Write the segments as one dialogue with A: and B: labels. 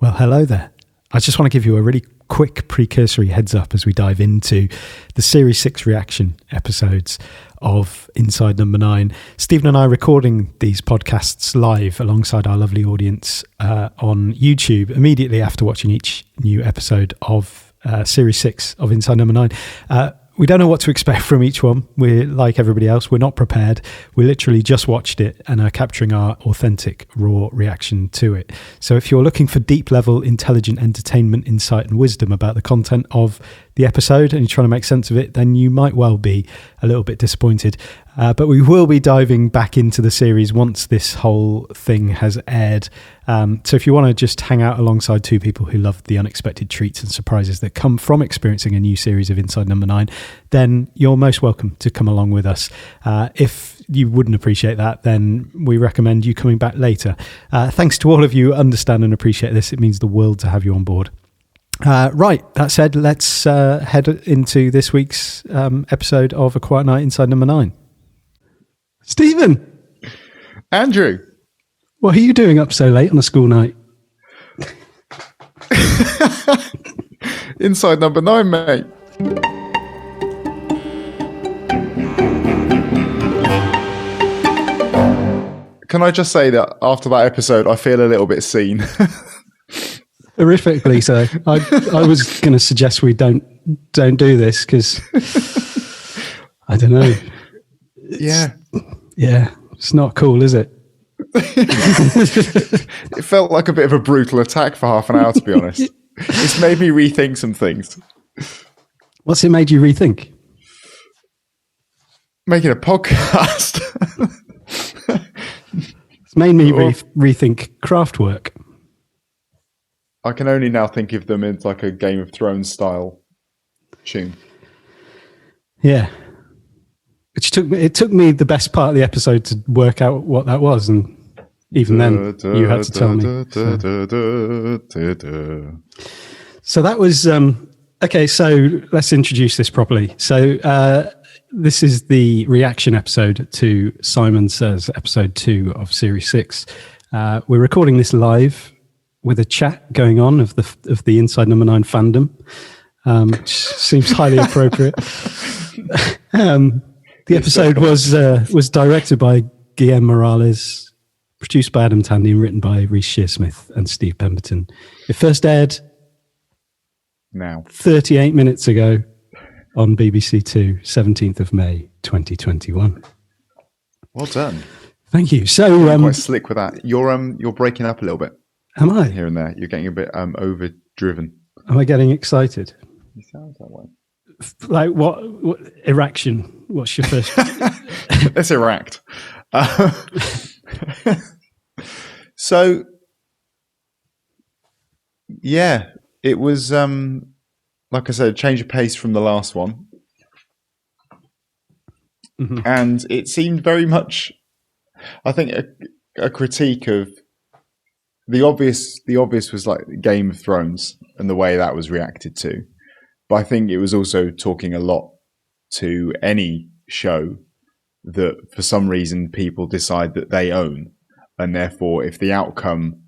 A: Well, hello there. I just want to give you a really quick precursory heads up as we dive into the Series 6 reaction episodes of Inside Number 9. Stephen and I are recording these podcasts live alongside our lovely audience on YouTube immediately after watching each new episode of Series 6 of Inside Number 9. We don't know what to expect from each one. We're like everybody else. We're not prepared. We literally just watched it and are capturing our authentic, raw reaction to it. So if you're looking for deep level, intelligent entertainment, insight and wisdom about the content of the episode and you're trying to make sense of it, then you might well be a little bit disappointed. But we will be diving back into the series once this whole thing has aired. So if you want to just hang out alongside two people who love the unexpected treats and surprises that come from experiencing a new series of Inside Number 9, then you're most welcome to come along with us. If you wouldn't appreciate that, then we recommend you coming back later. Thanks to all of you who understand and appreciate this. It means the world to have you on board. Right, that said, let's head into this week's episode of A Quiet Night Inside Number 9. Stephen!
B: Andrew!
A: What are you doing up so late on a school night?
B: Inside Number 9, mate. Can I just say that after that episode, I feel a little bit seen.
A: Horrifically so. I was going to suggest we don't do this because I don't know.
B: Yeah,
A: it's not cool, is it?
B: It felt like a bit of a brutal attack for half an hour, to be honest. It's made me rethink some things.
A: What's it made you rethink?
B: Making a podcast.
A: It's made me rethink craft work.
B: I can only now think of them as like a Game of Thrones style tune.
A: Yeah. It took me the best part of the episode to work out what that was, and even then you had to tell me. So that was okay. So let's introduce this properly. So this is the reaction episode to Simon Says, episode 2 of Series 6. We're recording this live with a chat going on of the Inside Number 9 fandom, which seems highly appropriate. The episode was directed by Guillermo Morales, produced by Adam Tandy, and written by Reece Shearsmith and Steve Pemberton. It first aired
B: now
A: 38 minutes ago on BBC Two, 17th of May, 2021.
B: Well done.
A: Thank you. So
B: you're quite slick with that. You're breaking up a little bit.
A: Am I?
B: Here and there. You're getting a bit overdriven.
A: Am I getting excited?
B: You sound that way.
A: Like what erection? What's your first?
B: Let's erect. So, yeah, it was, like I said, a change of pace from the last one. Mm-hmm. And it seemed very much, I think, a critique of the obvious was like Game of Thrones and the way that was reacted to. But I think it was also talking a lot to any show that for some reason people decide that they own. And therefore, if the outcome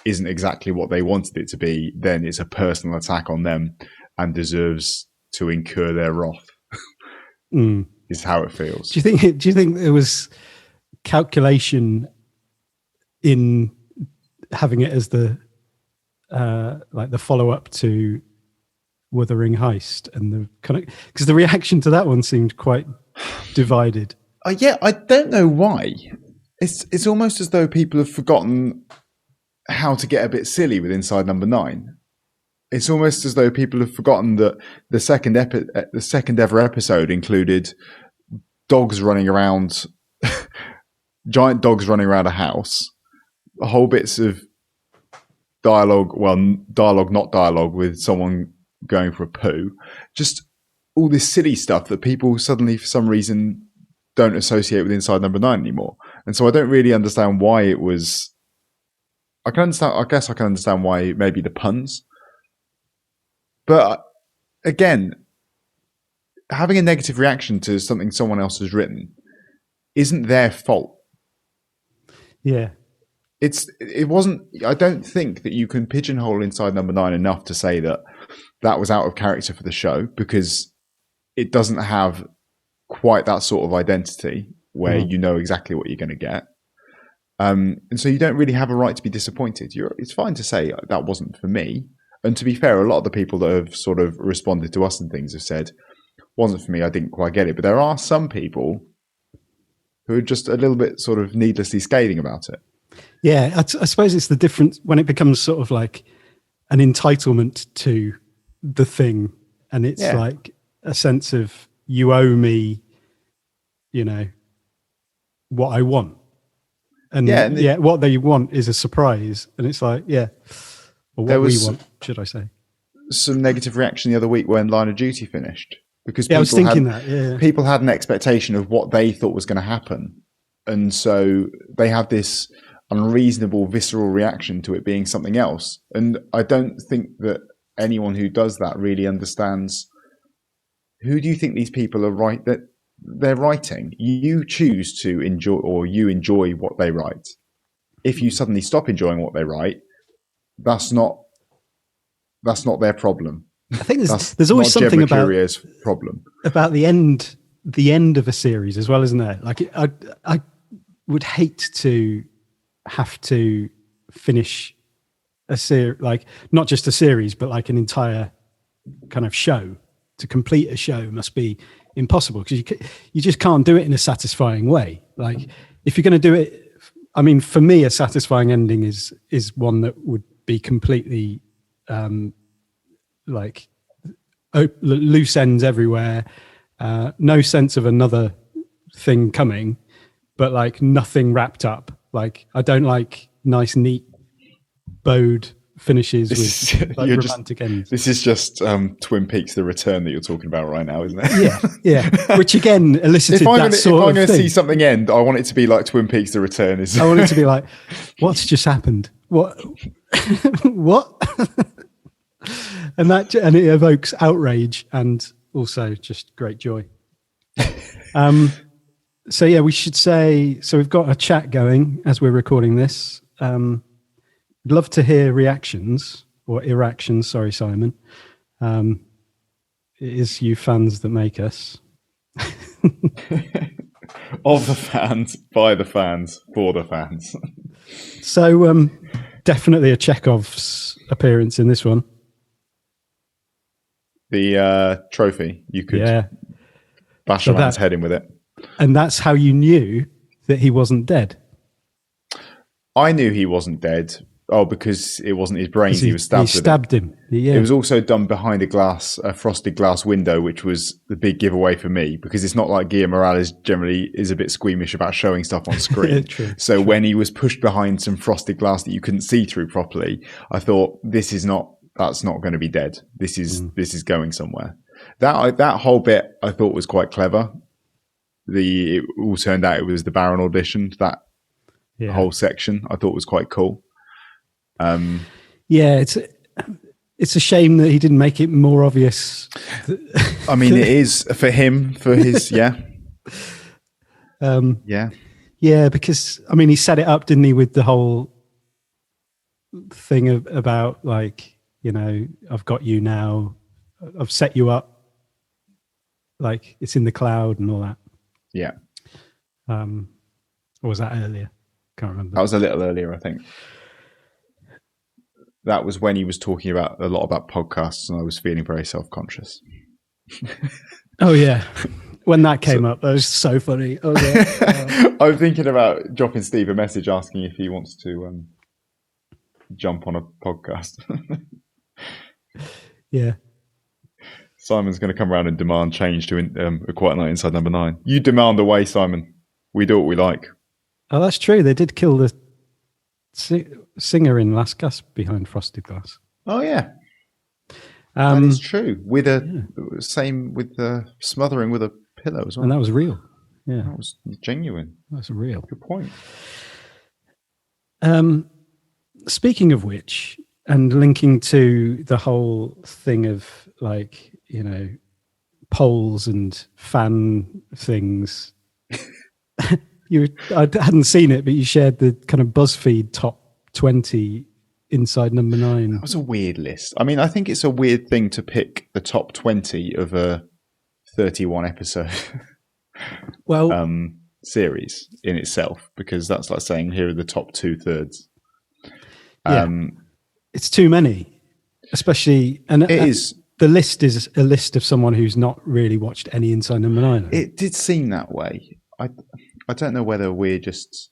B: isn't exactly what they wanted it to be, then it's a personal attack on them and deserves to incur their wrath. Is how it feels.
A: Do you think there was calculation in having it as the like the follow-up to Wuthering Heist, and the kind of, because the reaction to that one seemed quite divided.
B: Yeah, I don't know why. It's almost as though people have forgotten how to get a bit silly with Inside Number 9. It's almost as though people have forgotten that the second ever episode included dogs running around, giant dogs running around a house, whole bits of dialogue, not dialogue, with someone going for a poo, just all this silly stuff that people suddenly for some reason don't associate with Inside Number 9 anymore. And so I don't really understand why it was. I guess I can understand why maybe the puns, but again, having a negative reaction to something someone else has written isn't their fault.
A: Yeah.
B: it wasn't. I don't think that you can pigeonhole Inside Number 9 enough to say that was out of character for the show, because it doesn't have quite that sort of identity where you know exactly what you're going to get. And so you don't really have a right to be disappointed. It's fine to say that wasn't for me. And to be fair, a lot of the people that have sort of responded to us and things have said, wasn't for me, I didn't quite get it. But there are some people who are just a little bit sort of needlessly scathing about it.
C: Yeah, I suppose it's the difference when it becomes sort of like an entitlement to the thing. And it's like a sense of, you owe me, you know, what I want. And what they want is a surprise. And it's like, or what we want, should I say.
B: Some negative reaction the other week when Line of Duty finished. Because
C: I was thinking that.
B: People had an expectation of what they thought was going to happen. And so they have this unreasonable, visceral reaction to it being something else. And I don't think that anyone who does that really understands, who do you think these people are that they're writing? You choose to enjoy, or you enjoy what they write. If you suddenly stop enjoying what they write, that's not their problem.
C: I think there's always something about
B: problem
C: about the end of a series as well, isn't there? Like I would hate to have to finish a series, like not just a series, but like an entire kind of show. To complete a show must be impossible, because you just can't do it in a satisfying way. Like if you're going to do it, I mean, for me, a satisfying ending is one that would be completely like loose ends everywhere, no sense of another thing coming, but like nothing wrapped up. Like I don't like nice, neat, bowed finishes with like romantic ends.
B: This is just Twin Peaks: The Return that you're talking about right now, isn't it?
C: Yeah. Which again elicited
B: if I'm going to
C: thing.
B: See something end, I want it to be like Twin Peaks: The Return.
C: I want it to be like, what's just happened? What? What? and it evokes outrage and also just great joy. So yeah, we should say. So we've got a chat going as we're recording this. I'd love to hear reactions or iractions. Sorry, Simon. It is you fans that make us.
B: Of the fans, by the fans, for the fans.
C: So definitely a Chekhov's appearance in this one.
B: The trophy, you could bash a man's head in with it.
C: And that's how you knew that he wasn't dead.
B: I knew he wasn't dead. Oh, because it wasn't his brains. He was stabbed.
C: He stabbed him. Yeah.
B: It was also done behind a frosted glass window, which was the big giveaway for me, because it's not like Guillermo Morales generally is a bit squeamish about showing stuff on screen.
C: True.
B: When he was pushed behind some frosted glass that you couldn't see through properly, I thought that's not going to be dead. This is going somewhere. That whole bit I thought was quite clever. It all turned out it was the Baron audition. That whole section I thought was quite cool.
C: It's a shame that he didn't make it more obvious.
B: I mean, it is for him, for his
C: because I mean, he set it up, didn't he, with the whole thing about like, you know, I've got you now, I've set you up, like it's in the cloud and all that.
B: Yeah.
C: Or was that earlier? Can't remember.
B: That was a little earlier, I think. That was when he was talking a lot about podcasts, and I was feeling very self-conscious.
C: Oh yeah, when that came up, that was so funny. Oh yeah,
B: I'm thinking about dropping Steve a message asking if he wants to jump on a podcast.
C: Yeah,
B: Simon's going to come around and demand change to A Quiet Night Inside Number 9. You demand away, Simon. We do what we like.
C: Oh, that's true. They did kill the singer in Last Gasp behind frosted glass.
B: Oh yeah, that is true. With same with the smothering with a pillow as well,
C: and that was real. Yeah,
B: that was genuine.
C: That's real.
B: Good point.
C: Speaking of which, and linking to the whole thing of like, you know, polls and fan things. I hadn't seen it, but you shared the kind of BuzzFeed top 20 inside number 9.
B: That was a weird list. I mean, I think it's a weird thing to pick the top 20 of a 31 episode series in itself, because that's like saying here are the top 2/3.
C: It's too many, especially, and
B: it is.
C: The list is a list of someone who's not really watched any Inside Number 9.
B: It did seem that way. I don't know whether we've just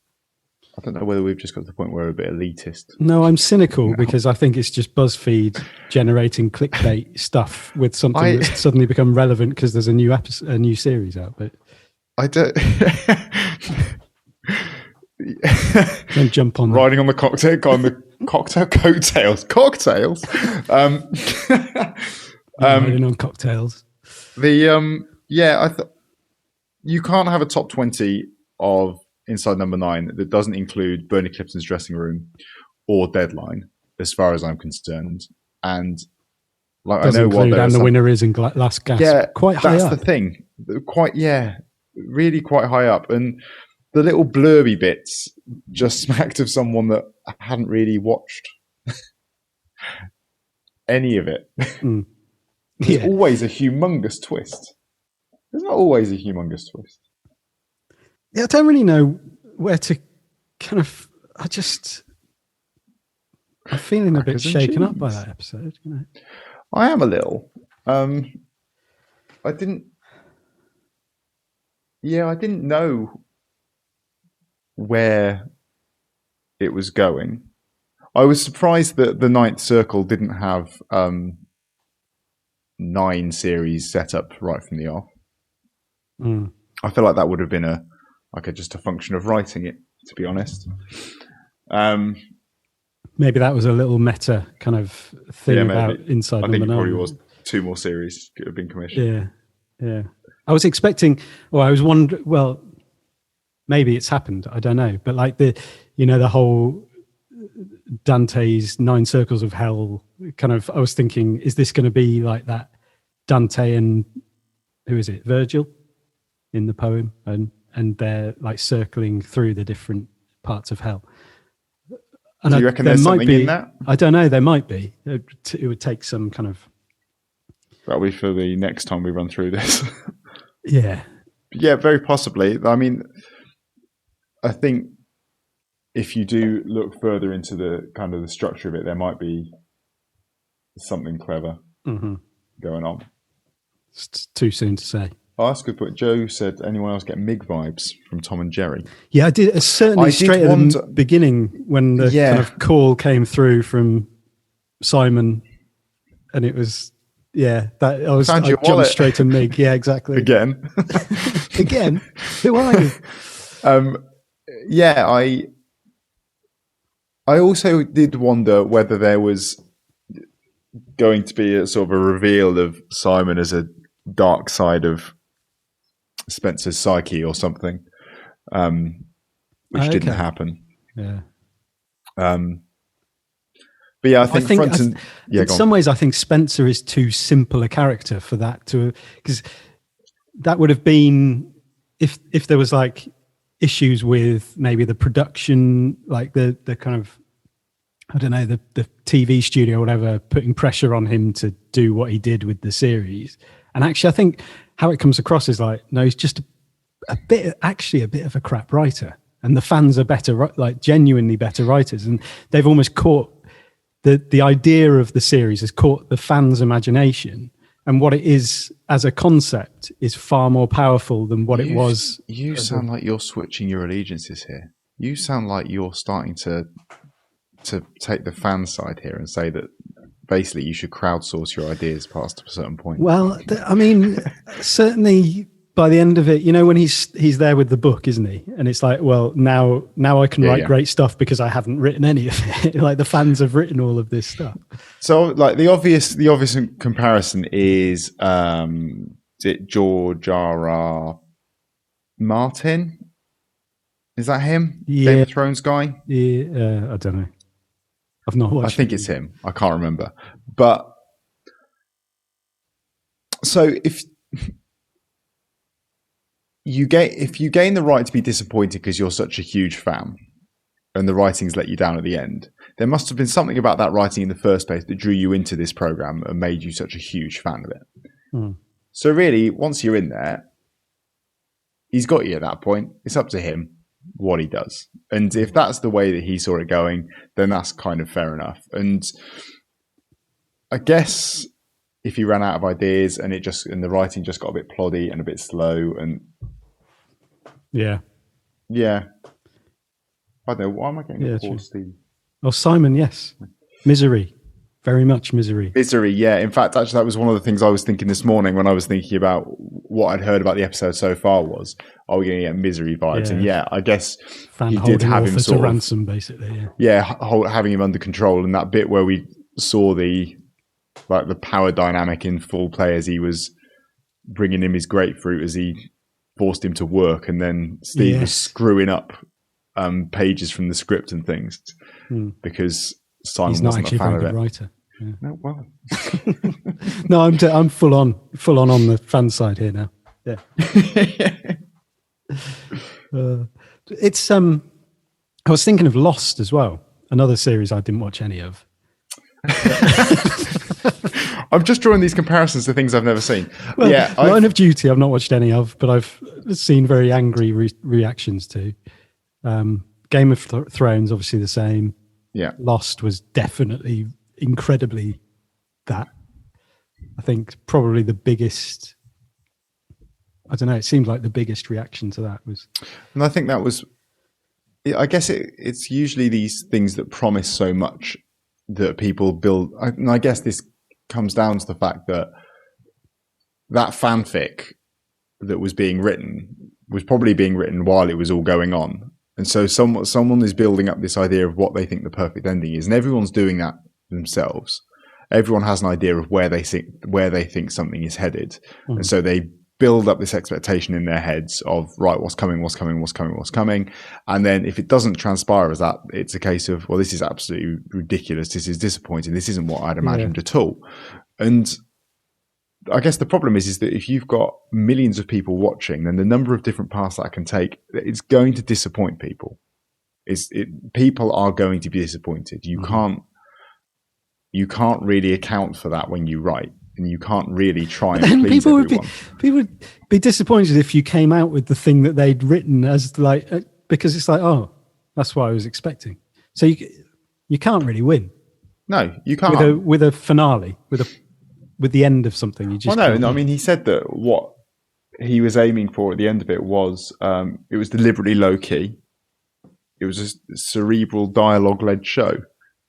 B: got to the point where we're a bit elitist.
C: No, I'm cynical because I think it's just BuzzFeed generating clickbait stuff with something that's suddenly become relevant because there's a new series out. But
B: I don't.
C: Don't jump on
B: riding on the cocktail coattails.
C: Riding on cocktails.
B: I thought you can't have a top 20 of Inside Number 9 that doesn't include Bernie Clifton's dressing room or Deadline, as far as I'm concerned. And like,
C: doesn't
B: I know
C: include
B: what
C: and the winner is in Last Gasp.
B: Yeah,
C: quite high up.
B: That's the thing. Really quite high up. And the little blurby bits just smacked of someone that hadn't really watched any of it. There's always a humongous twist. There's not always a humongous twist.
C: Yeah, I don't really know where to kind of. I'm feeling a bit shaken up by that episode. You know,
B: I am a little. I didn't know where it was going. I was surprised that the Ninth Circle didn't have 9 series set up right from the off. I feel like that would have been just a function of writing it, to be honest.
C: Maybe that was a little meta kind of thing about Inside Number 9.
B: I think it probably was 2 more series could have been commissioned.
C: Yeah. I was expecting, or I was wondering, well, maybe it's happened, I don't know. But like the whole Dante's 9 Circles of Hell kind of, I was thinking, is this going to be like that Dante and, who is it, Virgil in the poem? And they're like circling through the different parts of hell. And
B: do you reckon there's something in that?
C: I don't know. There might be. It would take some kind of.
B: That'll be for the next time we run through this.
C: Yeah.
B: Yeah, very possibly. I mean, I think if you do look further into the kind of the structure of it, there might be something clever going on.
C: It's too soon to say.
B: Oh, that's a good point. Joe said, anyone else get Mig vibes from Tom and Jerry?
C: Yeah, I did. Certainly straight at the beginning when the kind of call came through from Simon, and it was, I jumped straight to Mig. Yeah, exactly.
B: Again.
C: Again? Who are you?
B: I also did wonder whether there was going to be a sort of a reveal of Simon as a dark side of Spencer's psyche or something, which didn't happen.
C: Yeah.
B: But yeah, I think
C: in some ways, I think Spencer is too simple a character for that because that would have been if there was like issues with maybe the production, like the kind of, I don't know, the TV studio or whatever, putting pressure on him to do what he did with the series. And actually, I think how it comes across is like, no, he's just a bit of a crap writer. And the fans are better, like genuinely better writers. And they've almost caught the idea of the series has caught the fans' imagination. And what it is as a concept is far more powerful than what it was.
B: You sound like you're switching your allegiances here. You sound like you're starting to take the fan side here and say that basically you should crowdsource your ideas past a certain point.
C: Well, I mean, certainly by the end of it, when he's there with the book, isn't he? And it's like, well, now I can write great stuff because I haven't written any of it. Like the fans have written all of this stuff.
B: So like the obvious comparison is George R.R. Martin? Is that him?
C: Yeah.
B: Game of Thrones guy?
C: Yeah, I don't know. I've not watched.
B: I think it's him. I can't remember. But so if you gain the right to be disappointed because you're such a huge fan and the writings let you down at the end, there must have been something about that writing in the first place that drew you into this program and made you such a huge fan of it. So really, once you're in there, he's got you at that point. It's up to him what he does. And if that's the way that he saw it going, then that's kind of fair enough. And I guess if he ran out of ideas and the writing just got a bit ploddy and a bit slow and yeah. I don't know, why am I getting a call, Steve?
C: Oh, Simon, yes. Misery. Very much misery.
B: Misery, yeah. In fact, actually, that was one of the things I was thinking this morning when I was thinking about what I'd heard about the episode so far was, are we going to get misery vibes? And I guess
C: he did have him sort of ransom, basically.
B: Having him under control. And that bit where we saw the power dynamic in full play as he was bringing him his grapefruit as he forced him to work, and then Steve was screwing up pages from the script and things because Simon wasn't a fan of it.
C: Writer. Yeah.
B: No, well.
C: No, I'm full on the fan side here now. Yeah. It's I was thinking of Lost as well, another series I didn't watch any of.
B: I'm just drawing these comparisons to things I've never seen.
C: Well, Line of Duty I've not watched any of, but I've seen very angry reactions to. Game of Thrones, obviously the same.
B: Yeah.
C: Lost was definitely incredibly that. I think probably the biggest, I don't know, it seemed like the biggest reaction to that was.
B: And I think that was, I guess it's usually these things that promise so much that people build. And I guess this comes down to the fact that fanfic that was being written was probably being written while it was all going on. And so someone is building up this idea of what they think the perfect ending is, and everyone's doing that themselves. Everyone has an idea of where they think something is headed, and so they build up this expectation in their heads of right, what's coming, and then if it doesn't transpire as that, it's a case of, well, this is absolutely ridiculous, this is disappointing, this isn't what I'd imagined at all. And I guess the problem is that if you've got millions of people watching, then the number of different paths that can take, it's going to disappoint people. People are going to be disappointed. You can't really account for that when you write, and you can't really try and please everyone.
C: People would be disappointed if you came out with the thing that they'd written as because it's like, oh, that's what I was expecting. So you can't really win.
B: No, you can't.
C: With a finale, with the end of something, you just.
B: Well, no. I mean, he said that what he was aiming for at the end of it was it was deliberately low key. It was a cerebral dialogue-led show,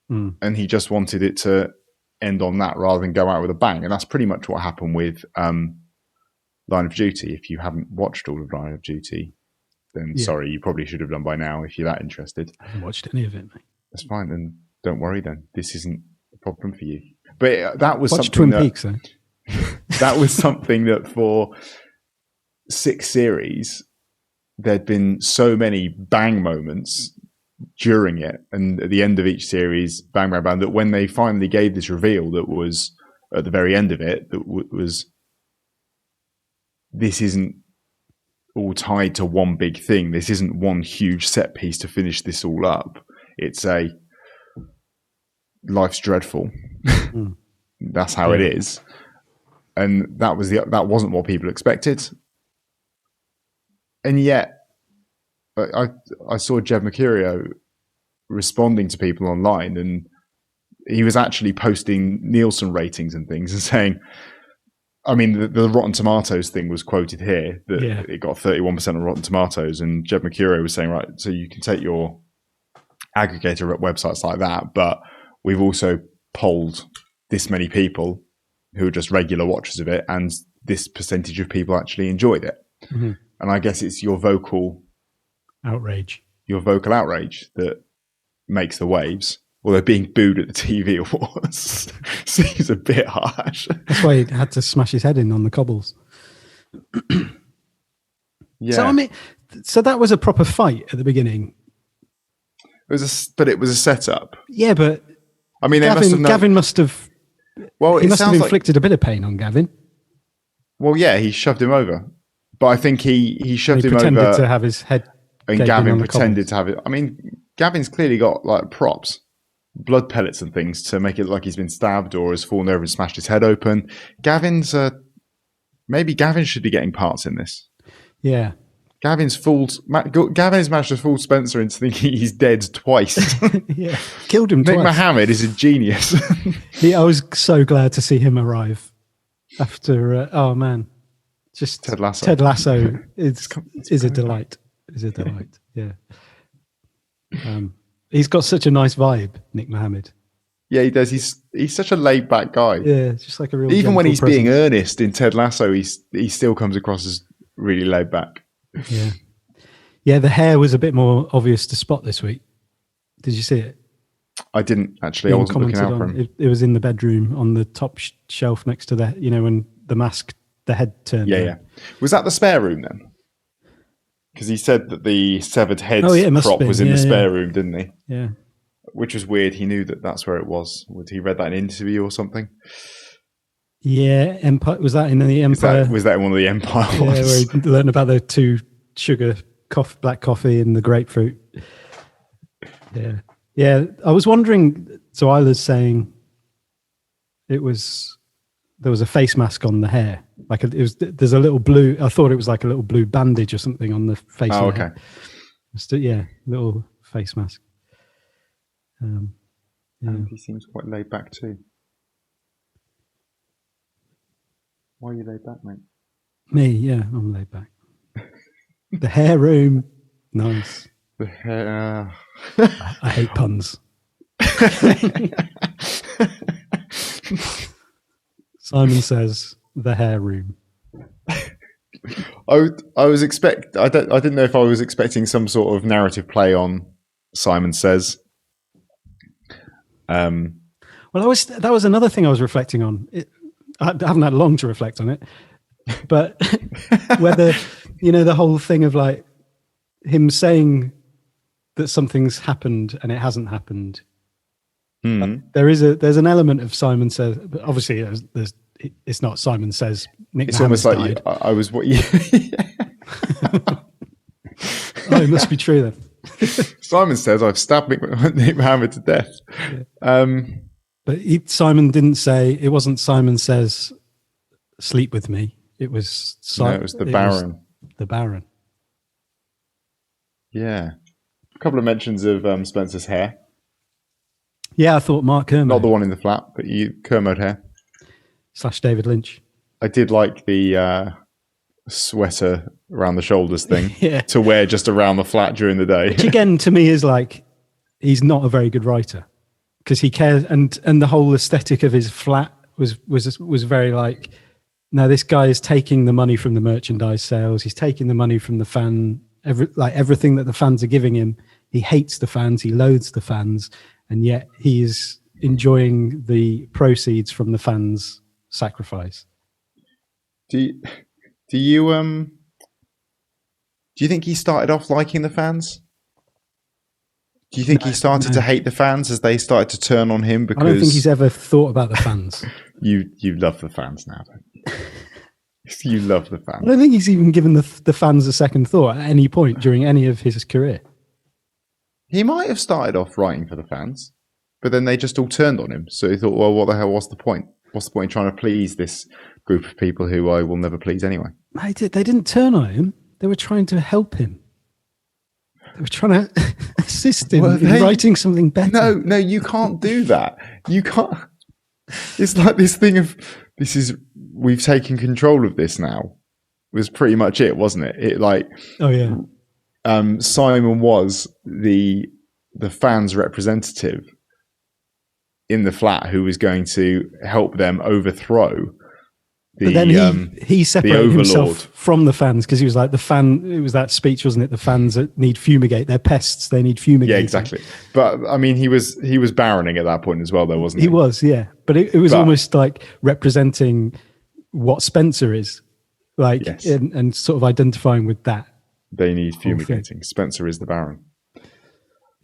B: and he just wanted it to end on that rather than go out with a bang. And that's pretty much what happened with Line of Duty. If you haven't watched all of Line of Duty, then sorry, you probably should have done by now if you're that interested.
C: I haven't watched any of it, mate.
B: That's fine. Then don't worry. Then this isn't a problem for you. But that was
C: Watch
B: something
C: Twin Peaks, though.
B: That was something that for 6 series, there'd been so many bang moments during it, and at the end of each series, bang, bang, bang, that when they finally gave this reveal that was at the very end of it, that was, this isn't all tied to one big thing. This isn't one huge set piece to finish this all up. It's life's dreadful. That's how it is. And that wasn't what people expected. And yet I saw Jed Mercurio responding to people online, and he was actually posting Nielsen ratings and things and saying, I mean, the Rotten Tomatoes thing was quoted here, that it got 31% on Rotten Tomatoes, and Jed Mercurio was saying, right, so you can take your aggregator at websites like that, but we've also polled this many people who are just regular watchers of it, and this percentage of people actually enjoyed it.
C: Mm-hmm.
B: And I guess it's your vocal
C: outrage
B: that makes the waves. Although being booed at the TV awards seems a bit harsh.
C: That's why he had to smash his head in on the cobbles.
B: Yeah.
C: So I mean, so that was a proper fight at the beginning.
B: But it was a setup.
C: Yeah, but
B: I mean,
C: Gavin must have.
B: Well,
C: he must have inflicted a bit of pain on Gavin.
B: Well, yeah, he shoved him over But I think he shoved
C: He
B: him
C: pretended
B: over,
C: to have his head.
B: and
C: gaping
B: Gavin
C: on the
B: pretended
C: cobbles.
B: to have it. I mean, Gavin's clearly got like props, blood pellets and things to make it look like he's been stabbed or has fallen over and smashed his head open. Gavin's maybe Gavin should be getting parts in this.
C: Yeah.
B: Gavin's managed to fool Spencer into thinking he's dead twice.
C: Yeah. Killed him
B: Nick
C: twice.
B: Mohammed is a genius.
C: I was so glad to see him arrive after. Oh man, just
B: Ted Lasso.
C: Ted Lasso is a delight. Is a delight. Yeah. He's got such a nice vibe, Nick Mohammed.
B: Yeah, he does. He's such a laid back guy.
C: Yeah, just like a real.
B: Even when
C: gentle
B: he's
C: presence.
B: being earnest in Ted Lasso, he still comes across as really laid back.
C: Yeah. Yeah, the hair was a bit more obvious to spot this week. Did you see it?
B: I didn't actually. I
C: Ian
B: wasn't looking out
C: commented
B: for
C: on
B: him.
C: it. It was in the bedroom on the top shelf next to the, when the mask, the head turned.
B: Yeah,
C: down.
B: yeah. Was that the spare room then? Because he said that the severed head
C: Oh, yeah, it must
B: prop
C: have been.
B: was in
C: Yeah,
B: the
C: yeah.
B: spare room, didn't he?
C: Yeah.
B: Which was weird. He knew that that's where it was. Would he read that in an interview or something?
C: Yeah, Empire was that in the Empire?
B: Was that in one of the Empire
C: Yeah, where
B: ones?
C: he learned about the 2 sugar black coffee and the grapefruit. Yeah, yeah. I was wondering. So Isla's saying there was a face mask on the hair. Like there's a little blue. I thought it was like a little blue bandage or something on the face.
B: Oh,
C: of the
B: okay.
C: hair. Yeah, little face mask. Yeah.
B: And he seems quite laid back too. Why are you laid back, mate?
C: Me, yeah, I'm laid back. The hair room, nice.
B: The hair.
C: I hate puns. Simon says the hair room.
B: I didn't know if I was expecting some sort of narrative play on Simon Says.
C: Well, that was another thing I was reflecting on. I haven't had long to reflect on it, but whether the whole thing of like him saying that something's happened and it hasn't happened. There's an element of Simon Says, but obviously it's not Simon Says. Nick
B: It's
C: Mohammed's
B: almost like
C: died.
B: I was what.
C: Oh, it must be true then.
B: Simon Says I've stabbed Nick Mohammed to death.
C: But Simon didn't say, it wasn't Simon Says sleep with me. It was
B: No, it was the Baron.
C: The Baron.
B: Yeah, a couple of mentions of Spencer's hair.
C: Yeah, I thought Mark Kermode
B: Not the one in the flat, but Kermode hair.
C: / David Lynch.
B: I did like the sweater around the shoulders thing
C: Yeah.
B: to wear just around the flat during the day.
C: Which again, to me, is like, he's not a very good writer because he cares. And the whole aesthetic of his flat was very like, no, this guy is taking the money from the merchandise sales. He's taking the money from the fan, everything that the fans are giving him. He hates the fans. He loathes the fans. And yet he is enjoying the proceeds from the fans' sacrifice.
B: Do you think he started off liking the fans? Do you think he started to hate the fans as they started to turn on him? Because
C: I don't think he's ever thought about the fans.
B: you love the fans now, don't you? You love the fans.
C: I don't think he's even given the fans a second thought at any point during any of his career.
B: He might have started off writing for the fans, but then they just all turned on him. So he thought, well, what the hell? What's the point? What's the point in trying to please this group of people who I will never please anyway?
C: They didn't turn on him. They were trying to help him. They were trying to assist him in writing something better.
B: No, you can't do that. You can't. It's like this thing of we've taken control of this now. Was pretty much it, wasn't it? It like,
C: oh yeah.
B: Simon was the fans' representative in the flat who was going to help them overthrow
C: But then he separated himself from the fans because he was like it was that speech, wasn't it? The fans that need fumigate. They're pests. They need fumigate.
B: Yeah, exactly. But I mean, he was baroning at that point as well, though, wasn't he?
C: He was, yeah. But it was almost like representing what Spencer is, like,
B: yes.
C: and sort of identifying with that.
B: They need fumigating. Spencer is the Baron.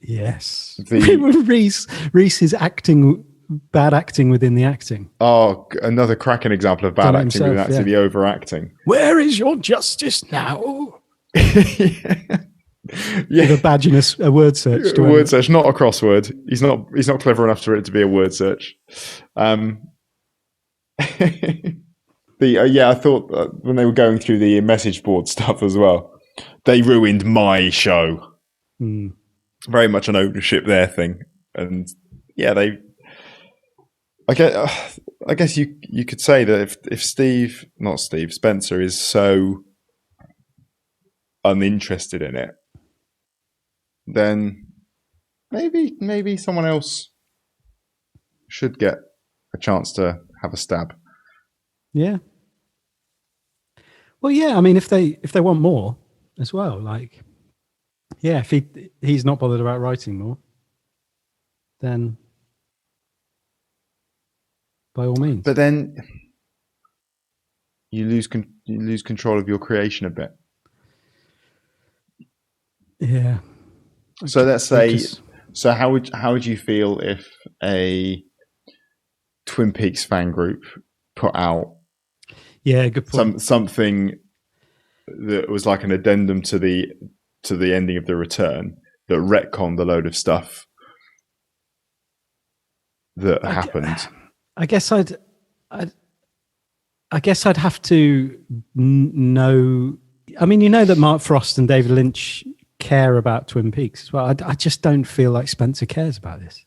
C: Yes.
B: The-
C: Reese is acting bad acting within the acting.
B: Oh, another cracking example of bad
C: Done it
B: acting within
C: himself,
B: actually the overacting.
C: Where is your justice now?
B: Yeah,
C: With a badge and a word search.
B: a word search, not a crossword. He's not clever enough for it to be a word search. I thought when they were going through the message board stuff as well, they ruined my show. Very much an ownership there thing, and yeah, I guess you could say that if Spencer is so uninterested in it, then maybe someone else should get a chance to have a stab.
C: Yeah. Well, yeah. I mean, if they want more as well, like, yeah, if he's not bothered about writing more, then by all means.
B: But then you lose control of your creation a bit.
C: Yeah.
B: So let's say, how would you feel if a Twin Peaks fan group put out
C: good point.
B: something that was like an addendum to the ending of The Return that retconned a load of stuff that happened?
C: I guess I'd have to know. I mean, that Mark Frost and David Lynch care about Twin Peaks as well. I just don't feel like Spencer cares about this.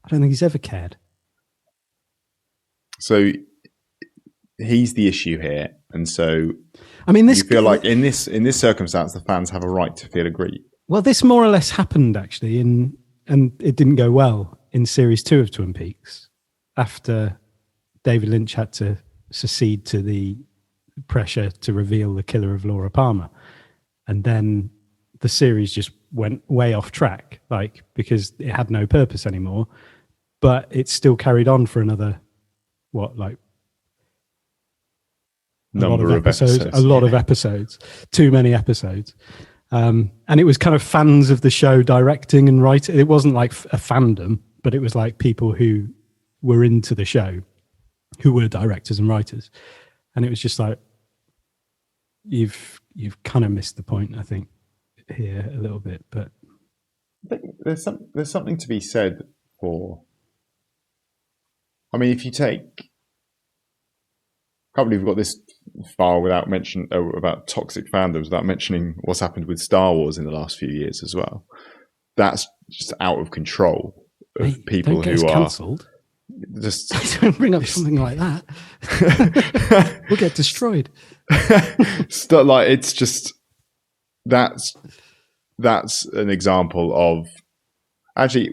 C: I don't think he's ever cared.
B: So he's the issue here, and so
C: I mean,
B: you feel like in this circumstance, the fans have a right to feel aggrieved.
C: Well, this more or less happened actually, and it didn't go well in series 2 of Twin Peaks after David Lynch had to secede to the pressure to reveal the killer of Laura Palmer, and then the series just went way off track, like, because it had no purpose anymore. But it still carried on for another
B: number of episodes.
C: A lot of episodes, too many episodes. And it was kind of fans of the show directing and writing. It wasn't like a fandom, but it was like people who were into the show, who were directors and writers. And it was just like, you've kind of missed the point, I think, here a little bit. But
B: I think there's something to be said for. I mean, if you take, I can't believe we've got this far without mention about toxic fandoms, without mentioning what's happened with Star Wars in the last few years as well. That's just out of control of people who are cancelled. Just
C: don't bring up something like that. We'll get destroyed.
B: Like, it's just that's an example of actually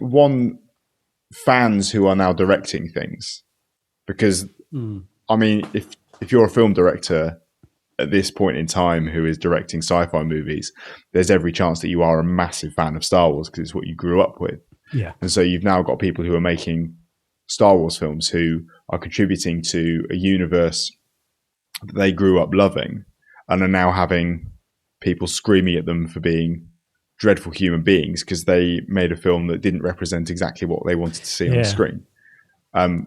B: fans who are now directing things, because I mean, if you're a film director at this point in time who is directing sci-fi movies, there's every chance that you are a massive fan of Star Wars because it's what you grew up with.
C: Yeah.
B: And so you've now got people who are making Star Wars films who are contributing to a universe that they grew up loving and are now having people screaming at them for being dreadful human beings because they made a film that didn't represent exactly what they wanted to see on the screen,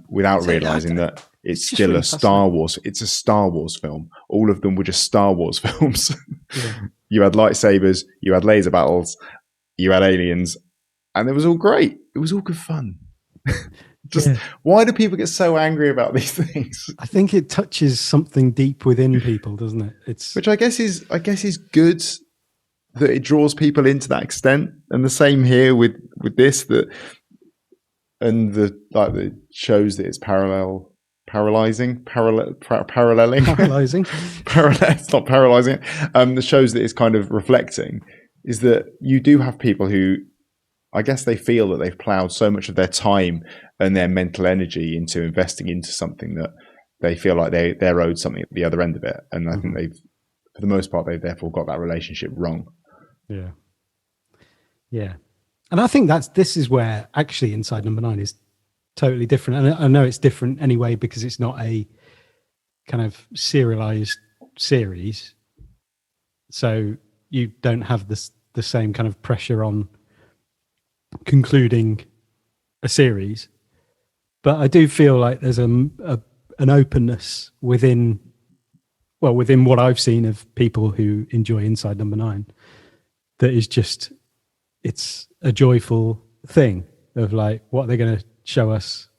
B: without realizing that it's still a Star Wars. It's a Star Wars film. All of them were just Star Wars films. Yeah. You had lightsabers, you had laser battles, you had aliens, and it was all great. It was all good fun. Why do people get so angry about these things?
C: I think it touches something deep within people, doesn't it?
B: Which I guess is good, that it draws people in to that extent. And the same here with this, and the shows that it's paralleling. It's not paralysing it. The shows that it's kind of reflecting is that you do have people who, I guess, they feel that they've ploughed so much of their time and their mental energy into investing into something that they feel like they're owed something at the other end of it. And I think for the most part, they've therefore got that relationship wrong.
C: Yeah. Yeah. And I think this is where actually Inside Number 9 is totally different. And I know it's different anyway, because it's not a kind of serialized series. So you don't have the same kind of pressure on concluding a series. But I do feel like there's an openness within what I've seen of people who enjoy Inside Number 9 that is just, it's a joyful thing of like, what are they going to show us?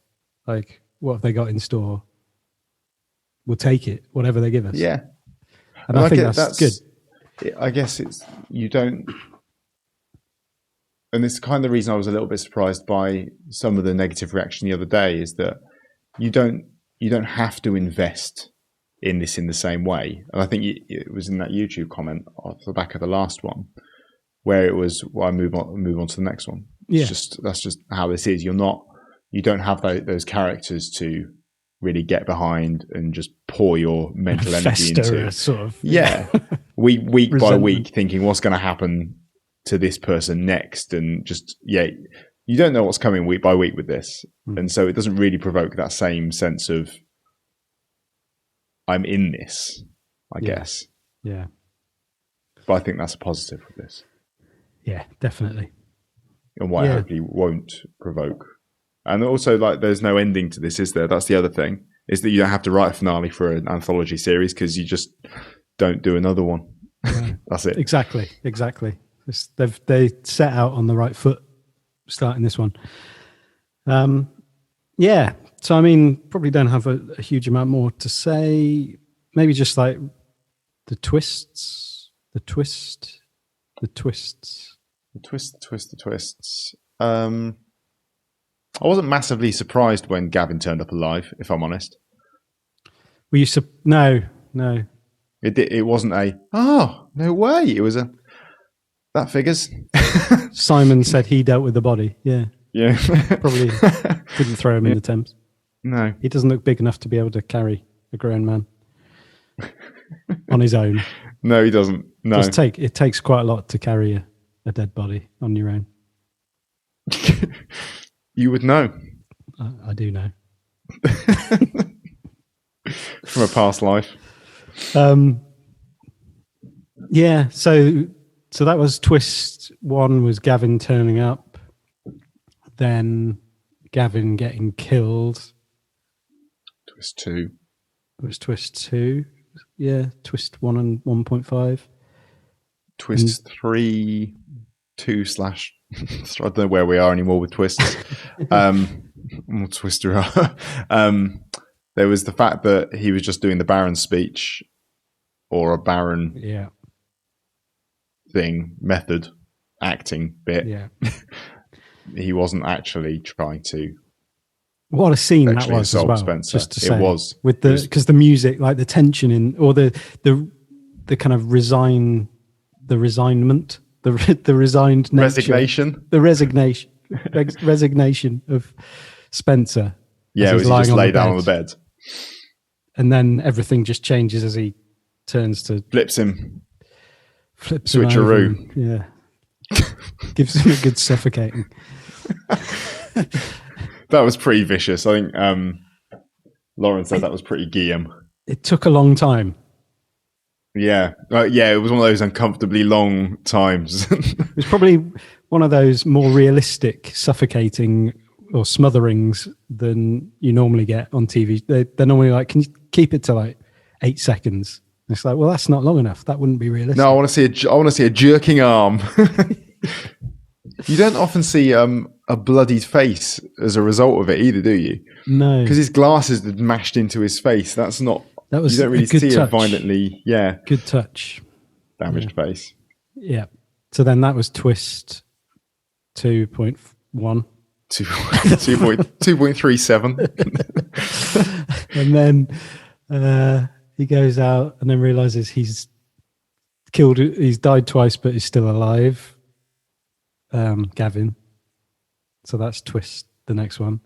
C: Like, what have they got in store? We'll take it, whatever they give us.
B: Yeah.
C: And I think that's good.
B: I guess you don't, and it's kind of the reason I was a little bit surprised by some of the negative reaction the other day is that you don't have to invest in this in the same way. And I think it was in that YouTube comment off the back of the last one where it was, well, I move on to the next one.
C: Yeah.
B: That's just how this is. You don't have those characters to really get behind and just pour your mental energy into.
C: Sort of.
B: Yeah. week by week thinking what's going to happen to this person next. And just, you don't know what's coming week by week with this. And so it doesn't really provoke that same sense of, I'm in this, I guess.
C: Yeah.
B: But I think that's a positive with this.
C: Yeah, definitely.
B: And what hopefully won't provoke. And also, like, there's no ending to this, is there? That's the other thing, is that you don't have to write a finale for an anthology series because you just don't do another one. Right. That's it.
C: Exactly. They set out on the right foot starting this one. Yeah. So, I mean, probably don't have a huge amount more to say. Maybe just like the twists.
B: I wasn't massively surprised when Gavin turned up alive, if I'm honest.
C: Were you? No.
B: It wasn't no way. It was that figures.
C: Simon said he dealt with the body. Yeah. Probably didn't throw him in the Thames.
B: No.
C: He doesn't look big enough to be able to carry a grown man on his own.
B: No, he doesn't. No.
C: It takes quite a lot to carry a dead body on your own.
B: You would know.
C: I do know.
B: From a past life.
C: Yeah, so that was twist 1 was Gavin turning up. Then Gavin getting killed.
B: Twist 2.
C: It was twist 2. Yeah, twist 1 and 1.5.
B: Twist 3, 2 / I don't know where we are anymore with twists. More twister. There was the fact that he was just doing the Baron speech or a Baron thing, method, acting bit.
C: Yeah.
B: He wasn't actually trying to.
C: What a scene that was as well.
B: Spencer.
C: Just to say,
B: it was
C: with because the music, like the tension in, or the kind of resignment, the resigned nature, resignation of Spencer.
B: Yeah, was he just lay down on the bed,
C: and then everything just changes as he turns to
B: flips him
C: switcheroo. Yeah, gives him a good suffocating.
B: That was pretty vicious. I think Lauren said that was pretty Guillaume.
C: It took a long time.
B: Yeah. It was one of those uncomfortably long times.
C: It was probably one of those more realistic suffocating or smotherings than you normally get on TV. They're normally like, can you keep it to like 8 seconds? And it's like, well, that's not long enough. That wouldn't be realistic.
B: No, I want to see a jerking arm. You don't often see a bloodied face as a result of it either, do you?
C: No.
B: Because his glasses had mashed into his face. That's not...
C: That was
B: you don't really
C: a good
B: see
C: touch.
B: a violently... Yeah.
C: Good touch.
B: Damaged face.
C: Yeah. So then that was twist 2.1.
B: 2.37.
C: And then he goes out and then realizes he's died twice, but he's still alive. Gavin. So that's twist, the next one.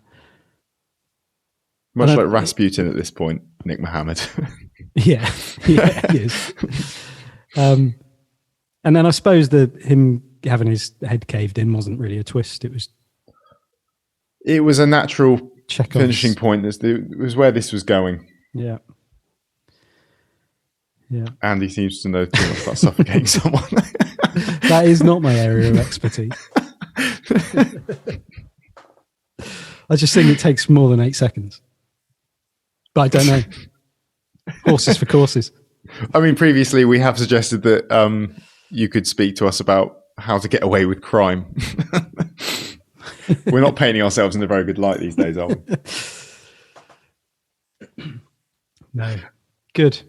B: Much like Rasputin at this point, Nick Mohammed.
C: Yeah, he is. And then I suppose that him having his head caved in wasn't really a twist.
B: It was a natural
C: Chekhov's
B: finishing point. It was where this was going.
C: Yeah.
B: Andy seems to know too much about suffocating someone.
C: That is not my area of expertise. I I just think it takes more than 8 seconds. But I don't know. Horses for courses.
B: I mean, previously we have suggested that you could speak to us about how to get away with crime. We're not painting ourselves in a very good light these days, are we?
C: No. Good.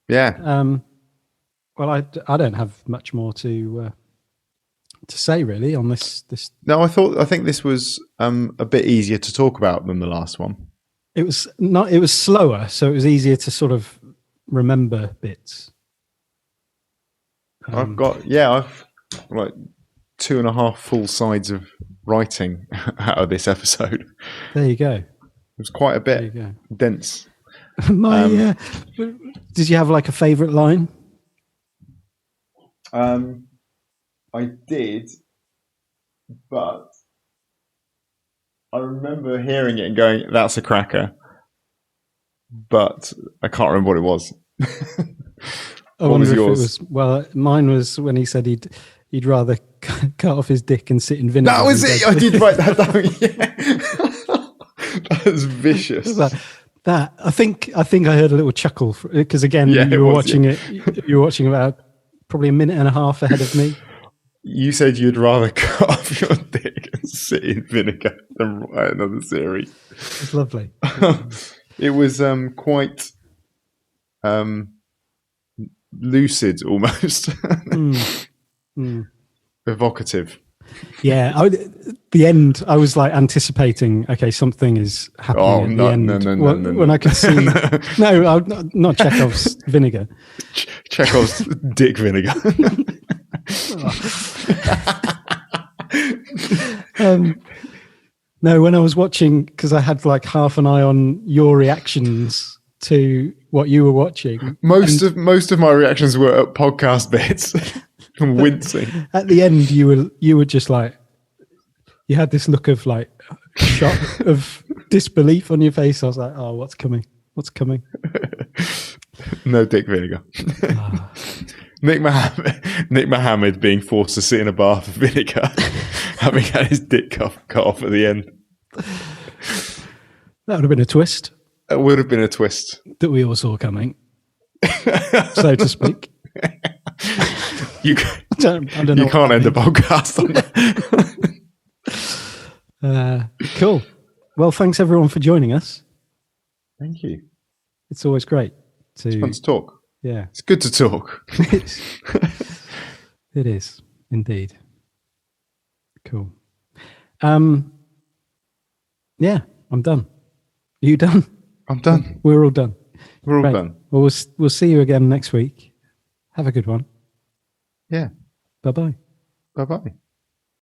B: Yeah.
C: Well, I don't have much more to say really on this.
B: No, I think this was a bit easier to talk about than the last one.
C: It was not. It was slower, so it was easier to sort of remember bits.
B: I've like 2.5 full sides of writing out of this episode.
C: There you go.
B: It was quite a bit dense.
C: Did you have like a favourite line?
B: I did, but I remember hearing it and going, "That's a cracker," but I can't remember what it was.
C: I wonder if yours? It was. Well, mine was when he said he'd rather cut off his dick and sit in vinegar.
B: That was it. I did write that down. Yeah. That was vicious.
C: That I think I heard a little chuckle because again you were watching it. You were watching about probably a minute and a half ahead of me.
B: You said you'd rather cut off your dick and sit in vinegar than write another series.
C: It's lovely.
B: It was quite lucid, almost evocative.
C: Yeah, the end. I was like anticipating. Okay, something is happening at the end.
B: No.
C: When I could see. No, not Chekhov's vinegar.
B: Chekhov's dick vinegar.
C: No, when I was watching, because I had like half an eye on your reactions to what you were watching.
B: Most of my reactions were at podcast bits. I'm wincing.
C: At the end, you were just like, you had this look of like shock of disbelief on your face. I was like, oh, what's coming? What's coming?
B: No dick vinegar. Nick Mohammed being forced to sit in a bath of vinegar, having had his dick cut off at the end.
C: That would have been a twist.
B: It would have been a twist
C: that we all saw coming, so to speak.
B: You can't end the podcast on
C: that. Cool. Well, thanks everyone for joining us.
B: Thank you.
C: It's always great
B: it's fun to talk.
C: Yeah,
B: it's good to talk.
C: It is indeed. Cool. Yeah, I'm done. Are you done?
B: I'm done.
C: We're all done.
B: We're all done.
C: Well, we'll see you again next week. Have a good one.
B: Yeah.
C: Bye-bye.
B: Bye-bye.